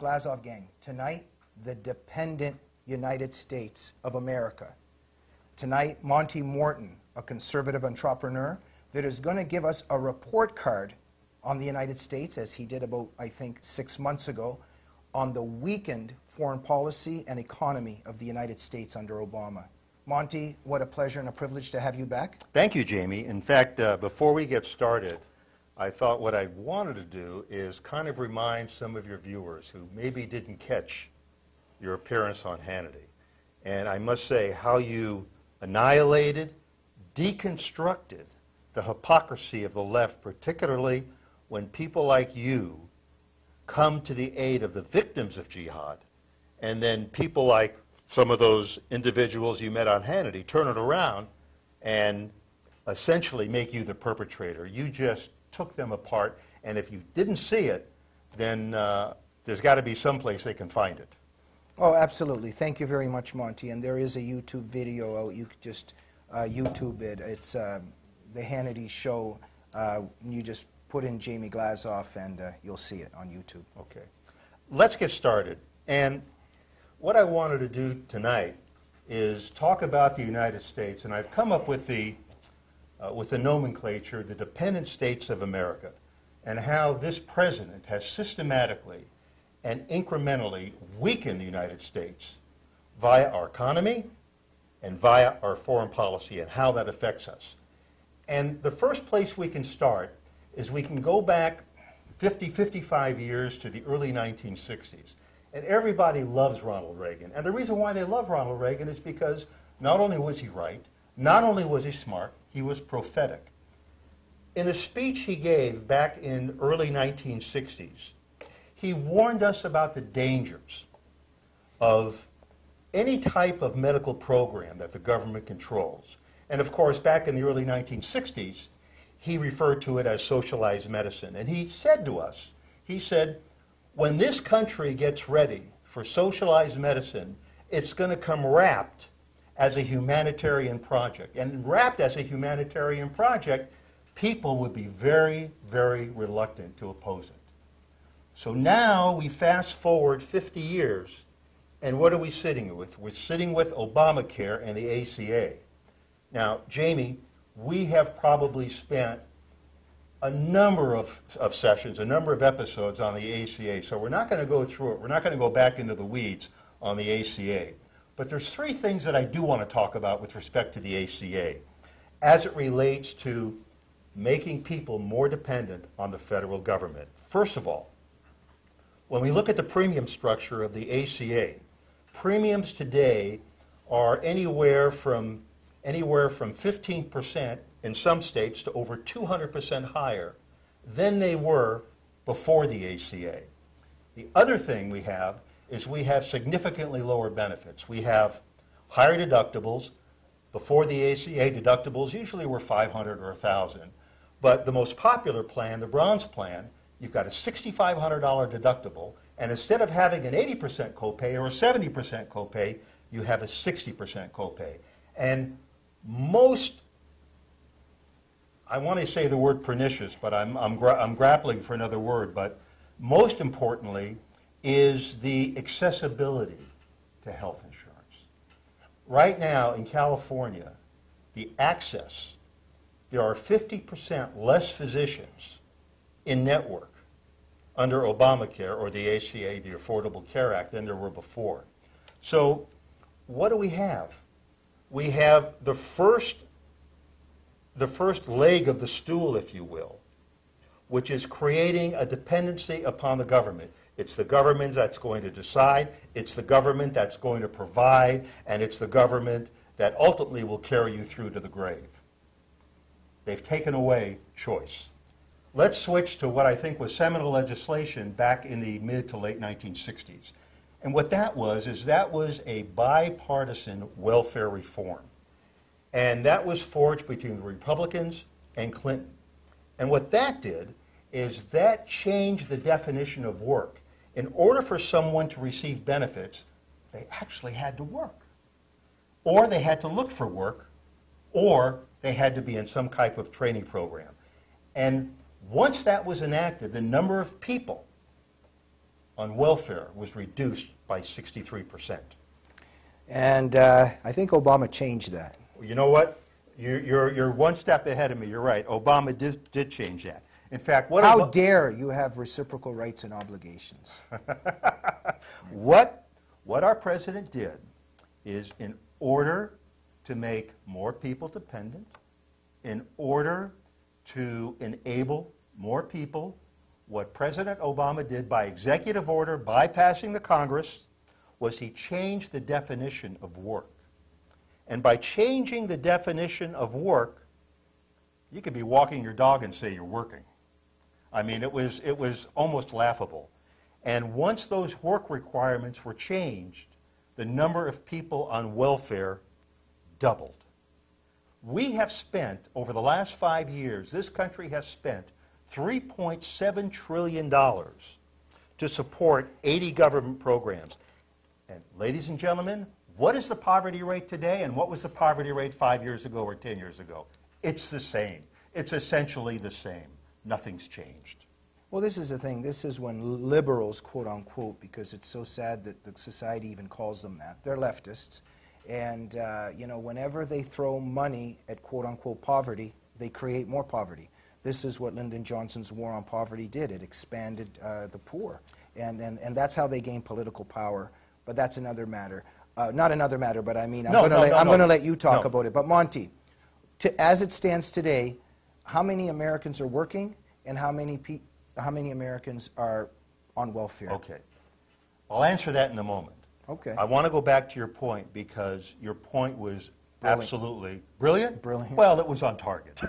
Glazov gang. Tonight, the dependent United States of America. Tonight, Monty Morton, a conservative entrepreneur, that is going to give us a report card on the United States, as he did about, I think, 6 months ago, on the weakened foreign policy and economy of the United States under Obama. Monty, what a pleasure and a privilege to have you back. Thank you, Jamie. In fact, before we get started, I thought what I wanted to do is kind of remind some of your viewers who maybe didn't catch your appearance on Hannity. And I must say how you annihilated, deconstructed the hypocrisy of the left, particularly when people like you come to the aid of the victims of jihad, and then people like some of those individuals you met on Hannity turn it around and essentially make you the perpetrator. You just took them apart, and if you didn't see it, then there's got to be some place they can find it. Oh, absolutely. Thank you very much, Monty. And there is a YouTube video out. You could just YouTube it. It's the Hannity show. You just put in Jamie Glazov, and you'll see it on YouTube. Okay. Let's get started. And what I wanted to do tonight is talk about the United States, and I've come up with the nomenclature, the dependent states of America, and how this president has systematically and incrementally weakened the United States via our economy and via our foreign policy and how that affects us. And the first place we can start is we can go back 50, 55 years to the early 1960s. And everybody loves Ronald Reagan. And the reason why they love Ronald Reagan is because not only was he right, not only was he smart, he was prophetic. In a speech he gave back in early 1960s, he warned us about the dangers of any type of medical program that the government controls. And of course, back in the early 1960s, he referred to it as socialized medicine. And he said to us, he said, when this country gets ready for socialized medicine, it's going to come wrapped as a humanitarian project. And wrapped as a humanitarian project, people would be very, very reluctant to oppose it. So now we fast forward 50 years, and what are we sitting with? We're sitting with Obamacare and the ACA. Now, Jamie, we have probably spent a number of sessions, a number of episodes on the ACA, so we're not going to go through it. We're not going to go back into the weeds on the ACA. But there's three things that I do want to talk about with respect to the ACA as it relates to making people more dependent on the federal government. First of all, when we look at the premium structure of the ACA, premiums today are anywhere from 15% in some states to over 200% higher than they were before the ACA. The other thing we have is we have significantly lower benefits. We have higher deductibles. Before the ACA, deductibles usually were $500 or $1,000. But the most popular plan, the bronze plan, you've got a $6,500 deductible, and instead of having an 80% copay or a 70% copay, you have a 60% copay. And most, I want to say the word pernicious, but I'm grappling for another word, but most importantly is the accessibility to health insurance. Right now in California, the access, there are 50% less physicians in network under Obamacare or the ACA, the Affordable Care Act, than there were before. So what do we have? We have the first leg of the stool, if you will, which is creating a dependency upon the government. It's the government that's going to decide, it's the government that's going to provide, and it's the government that ultimately will carry you through to the grave. They've taken away choice. Let's switch to what I think was seminal legislation back in the mid to late 1960s. And what that was is that was a bipartisan welfare reform. And that was forged between the Republicans and Clinton. And what that did is that changed the definition of work. In order for someone to receive benefits, they actually had to work. Or they had to look for work, or they had to be in some type of training program. And once that was enacted, the number of people on welfare was reduced by 63%. And I think Obama changed that. You know what? You're one step ahead of me. You're right. Obama did change that. In fact, How dare you have reciprocal rights and obligations? What our president did is, in order to make more people dependent, in order to enable more people, what President Obama did by executive order, bypassing the Congress, was he changed the definition of work. And by changing the definition of work, you could be walking your dog and say you're working. I mean, it was almost laughable. And once those work requirements were changed, the number of people on welfare doubled. We have spent, over the last 5 years, this country has spent $3.7 trillion to support 80 government programs. And ladies and gentlemen, what is the poverty rate today and what was the poverty rate 5 years ago or 10 years ago? It's the same. It's essentially the same. Nothing's changed. Well, this is the thing. This is when liberals, quote unquote, because it's so sad that the society even calls them that, they're leftists. And, you know, whenever they throw money at quote unquote poverty, they create more poverty. This is what Lyndon Johnson's war on poverty did. It expanded the poor. And that's how they gained political power. But that's another matter. Not another matter, but I mean, I'm going to let you talk about it. But Monty, as it stands today, how many Americans are working and how many Americans are on welfare? Okay. I'll answer that in a moment. Okay. I want to go back to your point because your point was absolutely brilliant. Brilliant. Well, it was on target.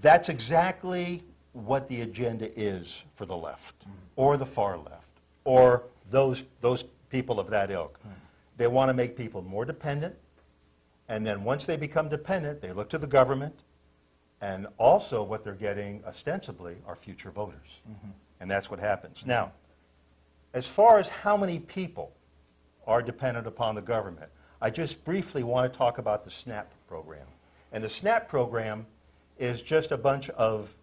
That's exactly what the agenda is for the left or the far left or those people of that ilk. They want to make people more dependent, and then once they become dependent, they look to the government, and also what they're getting ostensibly are future voters. And that's what happens. Now, as far as how many people are dependent upon the government, I just briefly want to talk about the SNAP program. And the SNAP program is just a bunch of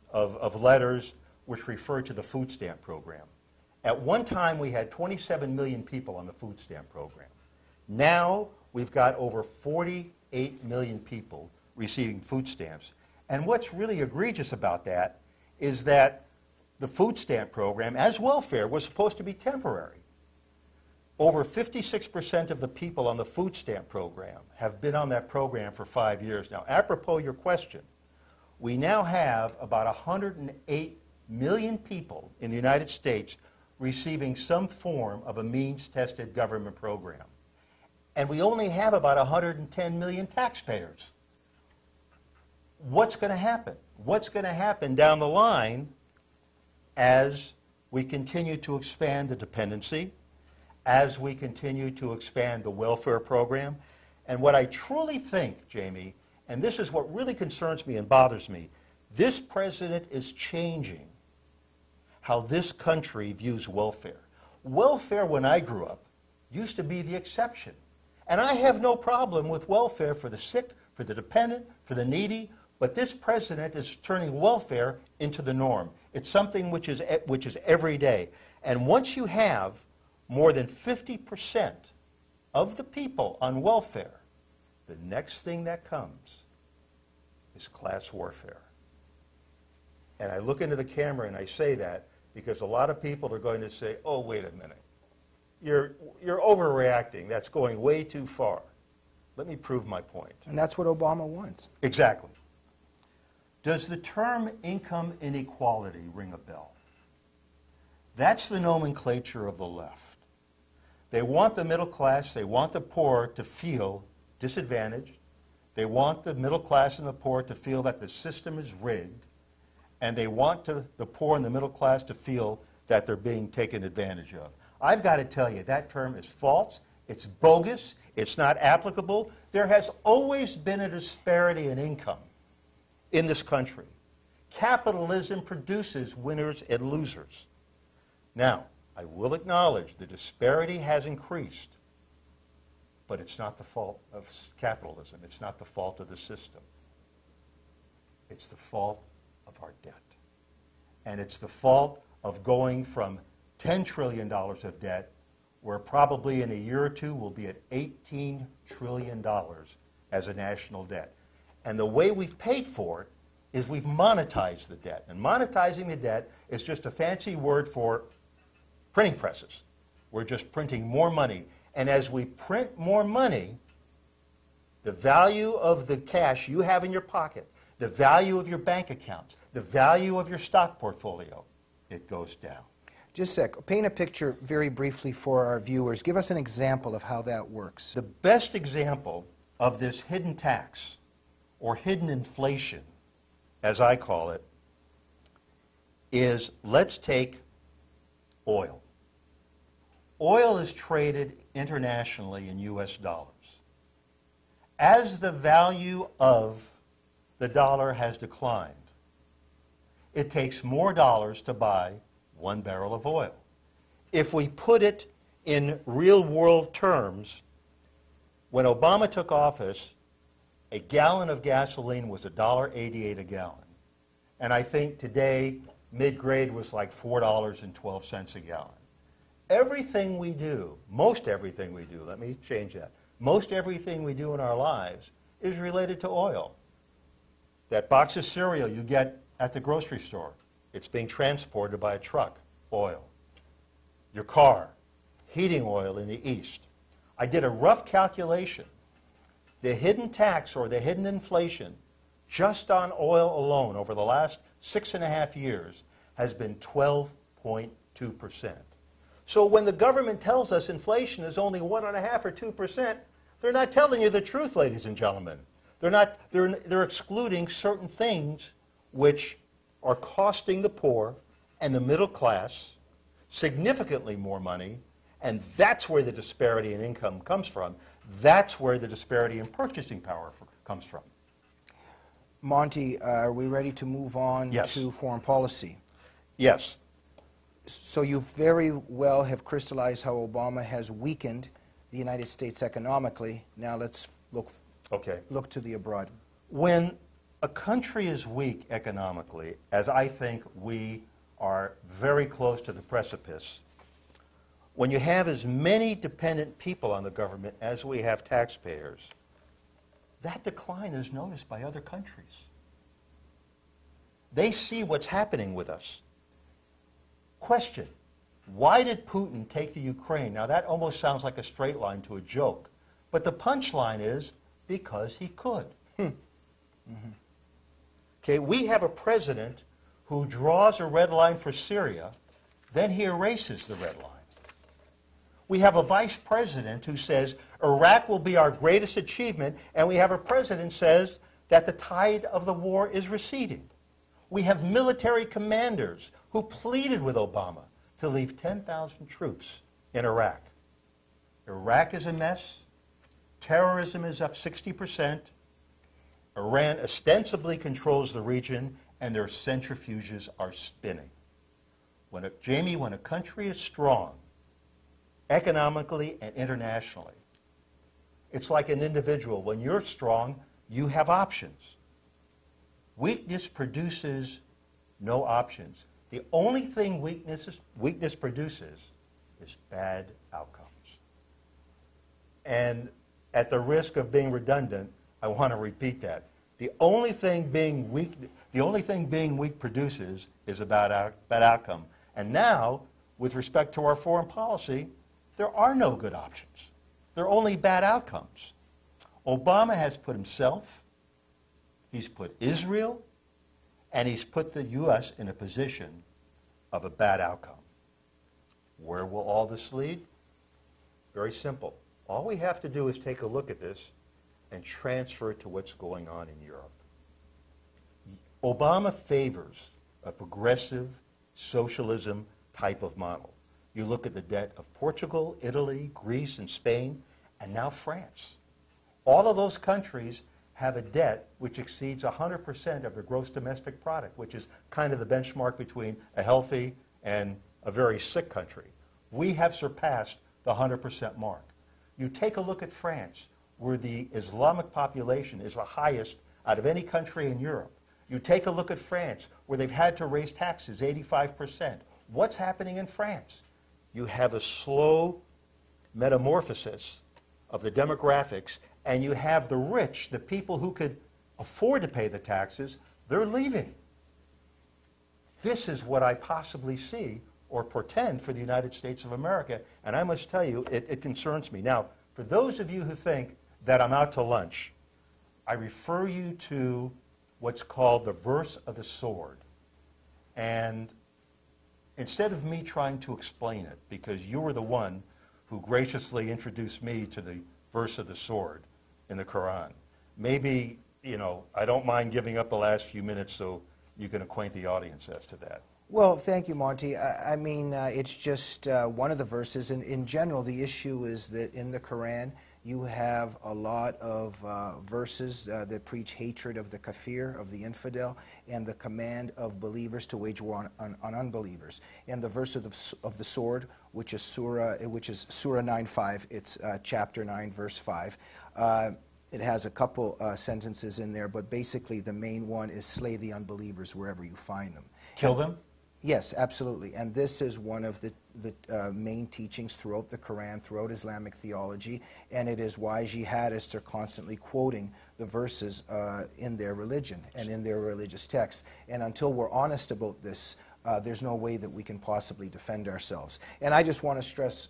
letters which refer to the food stamp program. At one time, we had 27 million people on the food stamp program. Now, we've got over 48 million people receiving food stamps. And what's really egregious about that is that the food stamp program, as welfare, was supposed to be temporary. Over 56% of the people on the food stamp program have been on that program for 5 years now. Apropos your question, we now have about 108 million people in the United States receiving some form of a means-tested government program. And we only have about 110 million taxpayers. What's going to happen? What's going to happen down the line as we continue to expand the dependency, as we continue to expand the welfare program? And what I truly think, Jamie, and this is what really concerns me and bothers me, this president is changing how this country views welfare. Welfare, when I grew up, used to be the exception. And I have no problem with welfare for the sick, for the dependent, for the needy, but this president is turning welfare into the norm. It's something which is every day. And once you have more than 50% of the people on welfare, the next thing that comes is class warfare. And I look into the camera and I say that because a lot of people are going to say, oh, wait a minute. You're overreacting. That's going way too far. Let me prove my point. And that's what Obama wants. Exactly. Does the term income inequality ring a bell? That's the nomenclature of the left. They want the middle class, they want the poor to feel disadvantaged. They want the middle class and the poor to feel that the system is rigged. And they want the poor and the middle class to feel that they're being taken advantage of. I've got to tell you, that term is false, it's bogus, it's not applicable. There has always been a disparity in income in this country. Capitalism produces winners and losers. Now, I will acknowledge the disparity has increased, but it's not the fault of capitalism. It's not the fault of the system. It's the fault of our debt. And it's the fault of going from $10 trillion of debt, where probably in a year or two we'll be at $18 trillion as a national debt. And the way we've paid for it is we've monetized the debt. And monetizing the debt is just a fancy word for printing presses. We're just printing more money. And as we print more money, the value of the cash you have in your pocket, the value of your bank accounts, the value of your stock portfolio, it goes down. Just a sec. Paint a picture very briefly for our viewers. Give us an example of how that works. The best example of this hidden tax, or hidden inflation, as I call it, is let's take oil. Oil is traded internationally in U.S. dollars. As the value of the dollar has declined, it takes more dollars to buy 1 barrel of oil. If we put it in real-world terms, when Obama took office, a gallon of gasoline was $1.88 a gallon. And I think today, mid-grade was like $4.12 a gallon. Everything we do, most everything we do, let me change that, most everything we do in our lives is related to oil. That box of cereal you get at the grocery store, it's being transported by a truck, oil. Your car, heating oil in the East. I did a rough calculation. The hidden tax or the hidden inflation just on oil alone over the last 6.5 years has been 12.2%. So when the government tells us inflation is only 1.5 or 2%, they're not telling you the truth, ladies and gentlemen. They're excluding certain things which are costing the poor and the middle class significantly more money, and that's where the disparity in income comes from. That's where the disparity in purchasing power comes from. Monty, are we ready to move on Yes. to foreign policy? Yes. So you very well have crystallized how Obama has weakened the United States economically. Now let's look to the abroad. When a country is weak economically, as I think we are very close to the precipice, when you have as many dependent people on the government as we have taxpayers, that decline is noticed by other countries. They see what's happening with us. Question, why did Putin take the Ukraine? Now that almost sounds like a straight line to a joke, but the punchline is because he could. Okay, we have a president who draws a red line for Syria, then he erases the red line. We have a vice president who says Iraq will be our greatest achievement, and we have a president who says that the tide of the war is receding. We have military commanders who pleaded with Obama to leave 10,000 troops in Iraq. Iraq is a mess. Terrorism is up 60%. Iran ostensibly controls the region, and their centrifuges are spinning. When a country is strong, economically and internationally, it's like an individual. When you're strong, you have options. Weakness produces no options. The only thing weakness produces is bad outcomes. And at the risk of being redundant, I want to repeat that. The only thing being weak produces is a bad outcome. And now, with respect to our foreign policy, there are no good options. There are only bad outcomes. Obama has put himself, he's put Israel, and he's put the U.S. in a position of a bad outcome. Where will all this lead? Very simple. All we have to do is take a look at this and transfer it to what's going on in Europe. Obama favors a progressive socialism type of model. You look at the debt of Portugal, Italy, Greece, and Spain, and now France. All of those countries have a debt which exceeds 100% of their gross domestic product, which is kind of the benchmark between a healthy and a very sick country. We have surpassed the 100% mark. You take a look at France, where the Islamic population is the highest out of any country in Europe. You take a look at France, where they've had to raise taxes 85%. What's happening in France? You have a slow metamorphosis of the demographics, and you have the rich, the people who could afford to pay the taxes, they're leaving. This is what I possibly see or portend for the United States of America, and I must tell you, it concerns me. Now, for those of you who think that I'm out to lunch, I refer you to what's called the verse of the sword. And instead of me trying to explain it, because you were the one who graciously introduced me to the verse of the sword in the Quran, maybe, I don't mind giving up the last few minutes so you can acquaint the audience as to that. Well, thank you, Monty. I mean, it's just one of the verses. And in general, the issue is that in the Quran, you have a lot of verses that preach hatred of the kafir, of the infidel, and the command of believers to wage war on unbelievers. And the verse of the sword, which is Surah 9:5, it's chapter 9, verse 5. It has a couple sentences in there, but basically the main one is slay the unbelievers wherever you find them. Kill them? Yes, absolutely. And this is one of the main teachings throughout the Quran, throughout Islamic theology, and it is why jihadists are constantly quoting the verses in their religion and in their religious texts. And until we're honest about this, there's no way that we can possibly defend ourselves. And I just want to stress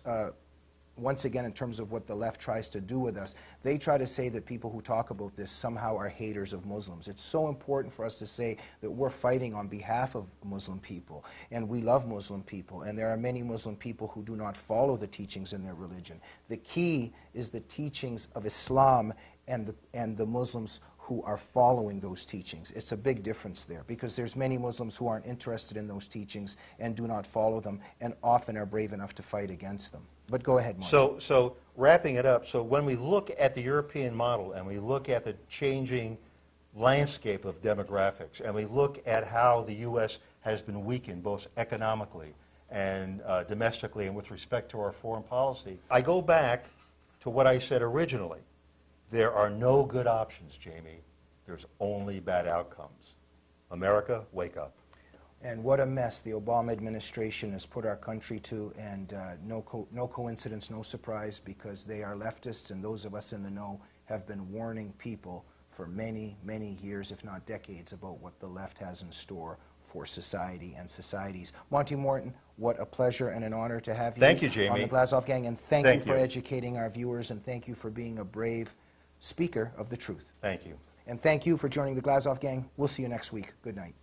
once again, in terms of what the left tries to do with us, they try to say that people who talk about this somehow are haters of Muslims. It's so important for us to say that we're fighting on behalf of Muslim people, and we love Muslim people, and there are many Muslim people who do not follow the teachings in their religion. The key is the teachings of Islam and the Muslims who are following those teachings. It's a big difference there, because there's many Muslims who aren't interested in those teachings and do not follow them, and often are brave enough to fight against them. But go ahead, Morton. So wrapping it up, so when we look at the European model and we look at the changing landscape of demographics and we look at how the U.S. has been weakened both economically and domestically and with respect to our foreign policy, I go back to what I said originally. There are no good options, Jamie. There's only bad outcomes. America, wake up. And what a mess the Obama administration has put our country to, and no coincidence, no surprise, because they are leftists, and those of us in the know have been warning people for many, many years, if not decades, about what the left has in store for society and societies. Monty Morton, what a pleasure and an honor to have you. Thank you, Jamie. On the Glazov Gang, and thank you for educating our viewers, and thank you for being a brave speaker of the truth. Thank you. And thank you for joining the Glazov Gang. We'll see you next week. Good night.